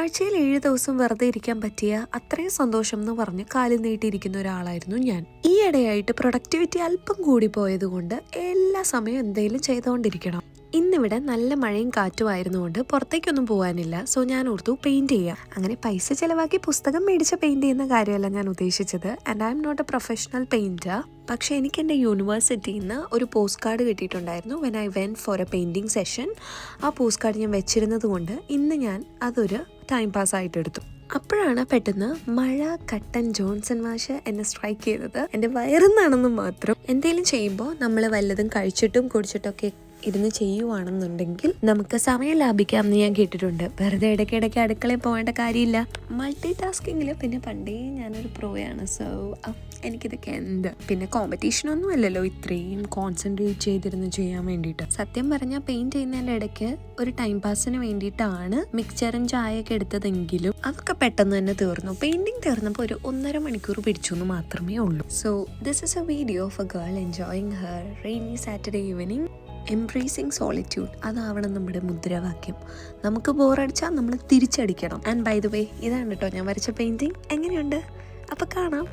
ആഴ്ചയിൽ 7 ദിവസം വെറുതെ ഇരിക്കാൻ പറ്റിയ അത്രയും സന്തോഷം എന്ന് പറഞ്ഞ് കാലിൽ നീട്ടിയിരിക്കുന്ന ഒരാളായിരുന്നു ഞാൻ. ഈ ഇടയായിട്ട് പ്രൊഡക്ടിവിറ്റി അല്പം കൂടി പോയതുകൊണ്ട് എല്ലാ സമയവും എന്തെങ്കിലും ചെയ്തുകൊണ്ടിരിക്കണം. ഇന്നിവിടെ നല്ല മഴയും കാറ്റും ആയിരുന്നുകൊണ്ട് പുറത്തേക്കൊന്നും പോകാനില്ല. സോ ഞാൻ ഓർത്തു പെയിന്റ് ചെയ്യാം. അങ്ങനെ പൈസ ചെലവാക്കി പുസ്തകം മേടിച്ച് പെയിന്റ് ചെയ്യുന്ന കാര്യമല്ല ഞാൻ ഉദ്ദേശിച്ചത്. And I'm not a professional painter. പക്ഷെ എനിക്ക് എൻ്റെ യൂണിവേഴ്സിറ്റിയിൽ നിന്ന് ഒരു പോസ്റ്റ് കാർഡ് കിട്ടിയിട്ടുണ്ടായിരുന്നു when I went for a painting session. ആ പോസ്റ്റ് കാർഡ് ഞാൻ വെച്ചിരുന്നത് കൊണ്ട് ഇന്ന് ഞാൻ അതൊരു ടൈം പാസ് ആയിട്ട് എടുത്തു. അപ്പോഴാണ് പെട്ടെന്ന് മഴ കട്ടൻ ജോൺസൺ മാഷ് എന്നെ സ്ട്രൈക്ക് ചെയ്തത്. എൻ്റെ വയറുന്നാണെന്ന് മാത്രം. എന്തെങ്കിലും ചെയ്യുമ്പോൾ നമ്മൾ വല്ലതും കഴിച്ചിട്ടും കുടിച്ചിട്ടൊക്കെ ഇരുന്ന് ചെയ്യുവാണെന്നുണ്ടെങ്കിൽ നമുക്ക് സമയം ലാഭിക്കാം എന്ന് ഞാൻ കേട്ടിട്ടുണ്ട്. വെറുതെ ഇടയ്ക്കിടയ്ക്ക് അടുക്കളയിൽ പോകേണ്ട കാര്യമില്ല. മൾട്ടി ടാസ്കിങ്ങിൽ പിന്നെ പണ്ടേ ഞാനൊരു പ്രോയാണ്. സോ എനിക്കിതൊക്കെ എന്ത് പിന്നെ കോമ്പറ്റീഷനൊന്നും അല്ലല്ലോ ഇത്രയും കോൺസെൻട്രേറ്റ് ചെയ്തിരുന്ന് ചെയ്യാൻ വേണ്ടിയിട്ട്. സത്യം പറഞ്ഞാൽ പെയിന്റ് ചെയ്യുന്നതിൻ്റെ ഇടയ്ക്ക് ഒരു ടൈം പാസിന് വേണ്ടിയിട്ടാണ് മിക്സറും ചായയൊക്കെ എടുത്തതെങ്കിലും അതൊക്കെ പെട്ടെന്ന് തന്നെ തീർന്നു. പെയിന്റിങ് തീർന്നപ്പോൾ ഒരു 1.5 മണിക്കൂർ പിടിച്ചു എന്ന് മാത്രമേ ഉള്ളൂ. So this is a video of a girl enjoying her rainy Saturday evening. Embracing solitude, അതാവണം നമ്മുടെ മുദ്രാവാക്യം. നമുക്ക് ബോറടിച്ചാൽ നമ്മൾ തിരിച്ചടിക്കണം. ആൻഡ് ബൈ ദ വേ ഇതാണ് കേട്ടോ ഞാൻ വരച്ച പെയിന്റിങ്. എങ്ങനെയുണ്ട്? അപ്പോൾ കാണാം.